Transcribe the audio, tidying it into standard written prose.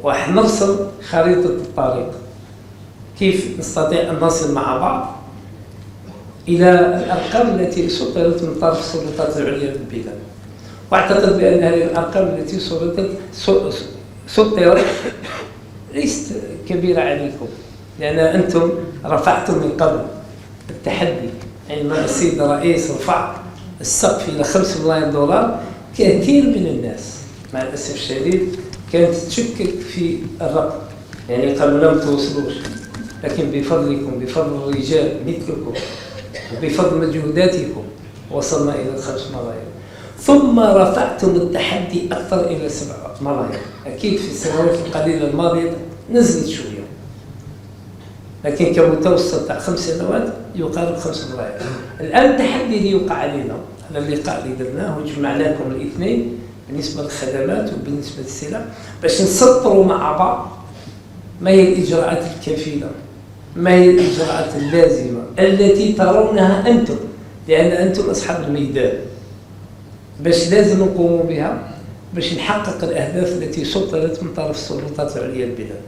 وحنرسم خريطة الطريق كيف نستطيع أن نصل مع بعض إلى الأرقام التي سطرت من طرف السلطات العليا للبلاد. وأعتقد بأن هذه الأرقام التي سطرت ليست كبيرة عليكم، لأن أنتم رفعتم من قبل التحدي. عندما السيد الرئيس رفع السقف إلى 5 ملايين دولار، كثير من الناس مع الأسف الشديد كانت تشكك في الرقم، يعني قالوا لم توصلوش، لكن بفضلكم، بفضل الرجال مثلكم، وبفضل مجهوداتكم وصلنا إلى 5 ملايين. ثم رفعتم التحدي أكثر إلى 7 ملايين. أكيد في السنوات القليلة الماضية نزلت شوية، لكن كمتوسط تاع 5 سنوات يقارب 5 ملايين. الآن التحدي اللي يوقع علينا على اللقاء اللي درناه وجمعناكم الاثنين بالنسبة للخدمات وبالنسبة للسلع باش نسطروا مع بعض ما هي الإجراءات الكفيلة، ما هي الإجراءات اللازمة التي ترونها أنتم، لأن أنتم أصحاب الميدان، باش لازم نقوم بها باش نحقق الأهداف التي سطرت من طرف السلطات العليا للبلاد.